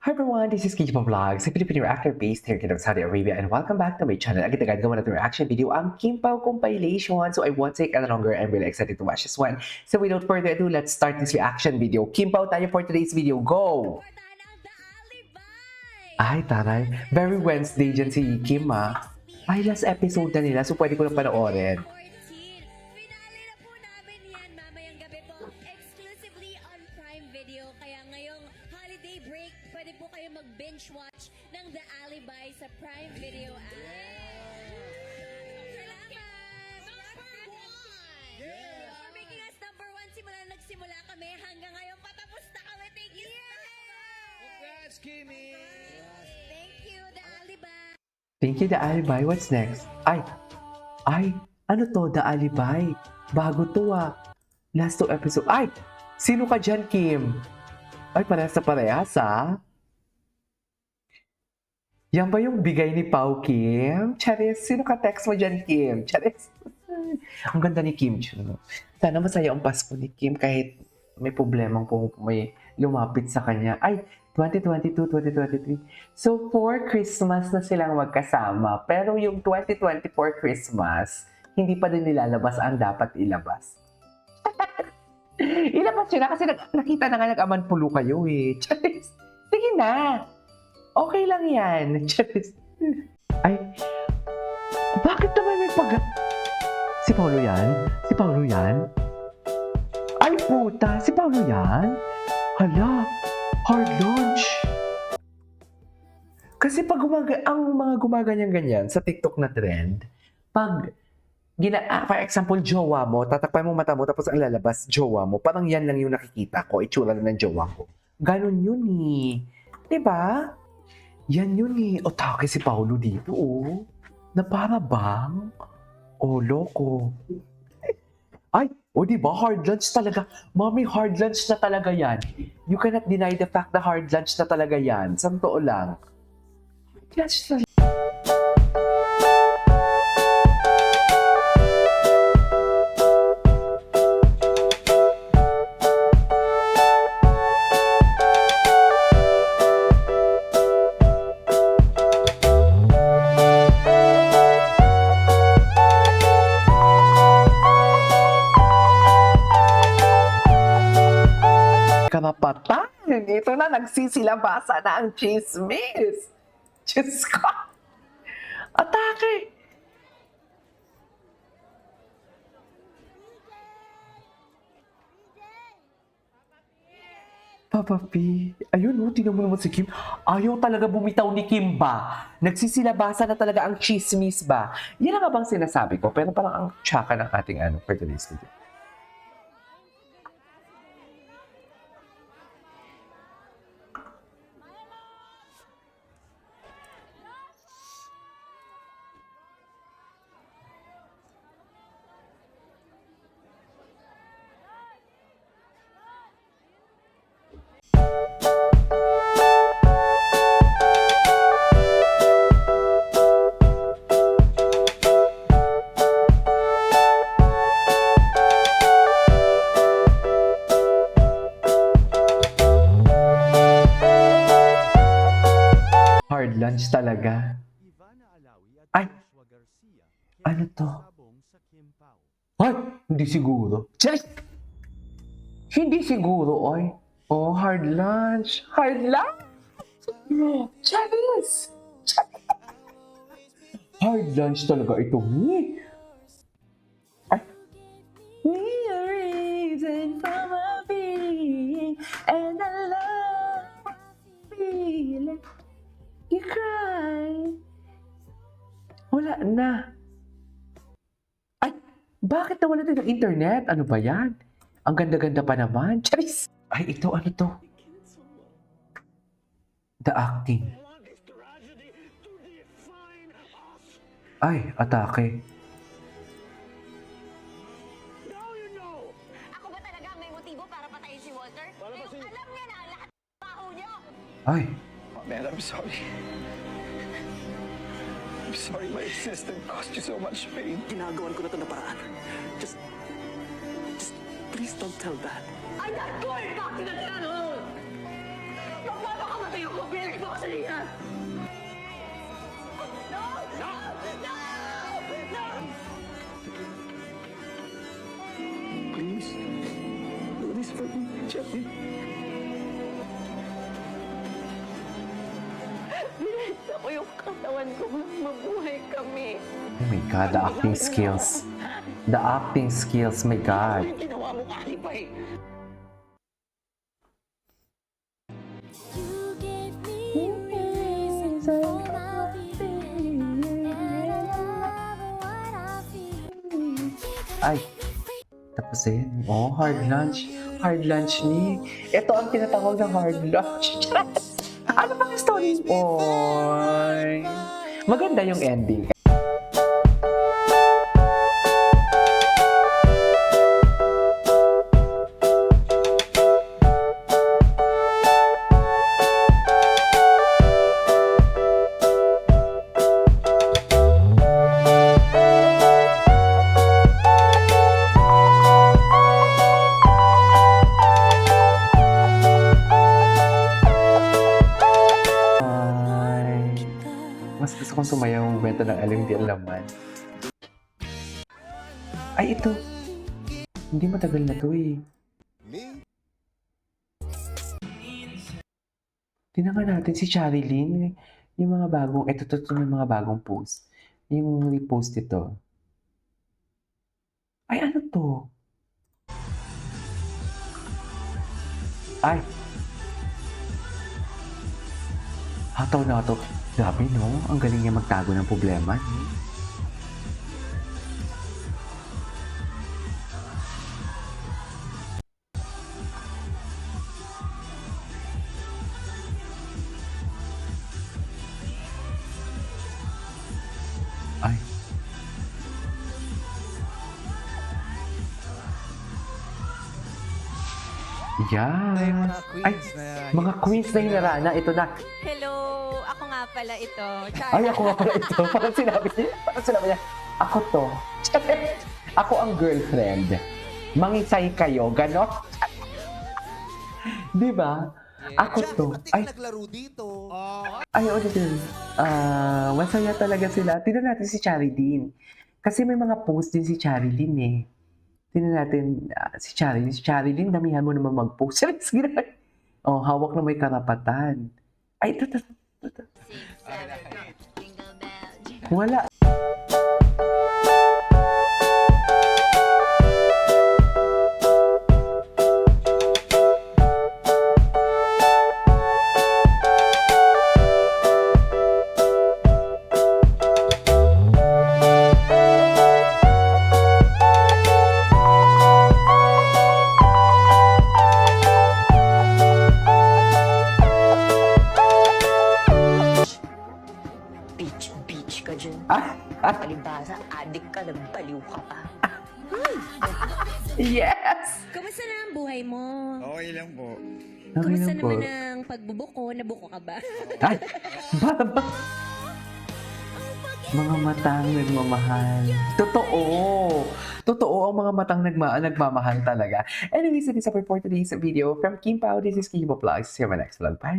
Hi everyone, this is Kijima Vlogs, a Filipino actor based here in Saudi Arabia, and welcome back to my channel. Agad gawa natin reaction video ang Kim Pao compilation. So I won't take any longer. I'm really excited to watch this one. So without further ado, let's start this reaction video. Kim Pao tayo for today's video. Go! Ay, taray. Very Wednesday dyan si Kim, ah. Ay, last episode na nila, so pwede ko na panoorin. Finale na po namin yan mamayang gabi po. Exclusively on Prime Video. Kaya ngayong holiday break, pwede po kayo mag-binge watch ng The Alibi sa Prime Video app. Salamat! For making us number one simula na nagsimula kami hanggang ngayon patapos na kami. Thank you so much! Congrats, Kimi! Thank you, The Alibi! Thank you, The Alibi. What's next? Ay, ano to, The Alibi? Bago to, ah. Last 2 episode. Ay, sino ka dyan, Kim? Ay, parehas na parehas, ah. Yan ba yung bigay ni Pao, Kim? Charis, sino ka text mo dyan, Kim? Charis. Ang ganda ni Kim, Chuno. Sana masaya ang Pasko ni Kim kahit may problemang po may lumapit sa kanya. Ay, 2022, 2023. So, for Christmas na silang magkasama. Pero yung 2024 Christmas, hindi pa din nilalabas ang dapat ilabas. Ilabas yun na kasi nakita na nga nag-aman pulo kayo eh. Charis, sige na. Okay lang yan. Charis. Ay, bakit naman may Si Paolo yan? Si Paolo yan? Ay puta, si Paolo yan? Hala, hard launch. Kasi pag ang mga gumaganyan-ganyan sa TikTok na trend, pag for example, jowa mo, tatakpan mo mata mo, tapos ang lalabas, jowa mo, parang yan lang yung nakikita ko, itsura lang ng jowa ko. Ganon yun eh. Diba? Yan yun eh. O take si Paolo dito, oh. Na para bang? Oh, loko. Ay, diba? Hard lunch talaga. Mommy, hard lunch na talaga yan. You cannot deny the fact na hard lunch na talaga yan. Sa totoo lang. Lunch na karapatan. Ito na, nagsisilabasa na ang chismis. Diyos ko. Atake. Papa P. Ayun, tingnan mo naman si Kim. Ayaw talaga bumitaw ni Kim ba? Nagsisilabasa na talaga ang chismis ba? Yan ang bang sinasabi ko, pero parang ang tsaka ng ating for today's video. Hard lunch talaga. Ay! Ano to? Ay! Hindi siguro. Just! Hindi siguro, oy. Oh, hard lunch. Hard lunch! Charis! Hard lunch talaga ito, me. Ay! We are reason for my being and I love feeling. You cry. Wala na. Ay, bakit nawala din ng internet? Ano ba yan? Ang ganda-ganda pa naman. Charis! Ay, ito, ano to? The acting. Ay, atake. Ako ba talaga may motibo para patayin si Walter? Ngayong alam niya na lahat ng baho niyo! Ay, Man, I'm sorry. I'm sorry my existence caused you so much pain. Ginagawan ko na ito na paraan. Just please don't tell Dad. I'm not going back to the tunnel! Magpapakamatay ako, Bill! yan! Please. Do this for me, Jackie. Binenta ko yung katawan ko, mabuhay kami. Oh my God, the acting skills. The acting skills, my God. Ano yung ginawa mo, Alibay? You gave me reason for my feeling, and I love what I feel. Ay, tapos na yan. Oh, hard lunch. Hard lunch ni. Ito ang tinatawag na hard lunch. Ano ba yung story? Oy. Maganda yung ending. Mas gusto kong sumayaw ang kwento ng alam di alaman. Ay, ito. Hindi matagal na to eh. Tinangan natin si Charilyn. Yung mga bagong, ito yung mga bagong post. Yung repost ito. Ay, ano to? Ay. Hataw na to. Grabe, no? Ang galing niya magtago ng problema. Ay. Yan. Ay, mga queens na hinarana. Ito na. Hello, ako nga pala ito. Ay, ako nga pala ito. Parang sinabi niya, ako to. Ako ang girlfriend. Mangisay kayo, gano'n? Di ba? Ako to. Ay, naglaro dito. ay, din. Masaya talaga sila. Tignan natin si Charilyn. Kasi may mga post din si Charilyn eh. Tignan natin si Charilyn. Si Charilyn, damihan mo naman mag-post. Oh, hawak na may karapatan. Ay, ito. Wala. Beach ka dyan. Ah, Palibasa, adik ka, nagbaliw ka pa. yes! Kamusta na ang buhay mo? Okay lang po. Okay Kamusta lang po. naman ang pagbubuko? Nabuko ka ba? Ay, ba? Mga matang nagmamahal. Totoo. Totoo ang mga matang nagmamahal talaga. Anyways, this is it for today's video. From Kim Pao, this is Kim Vlogs. See you in my next vlog. Bye!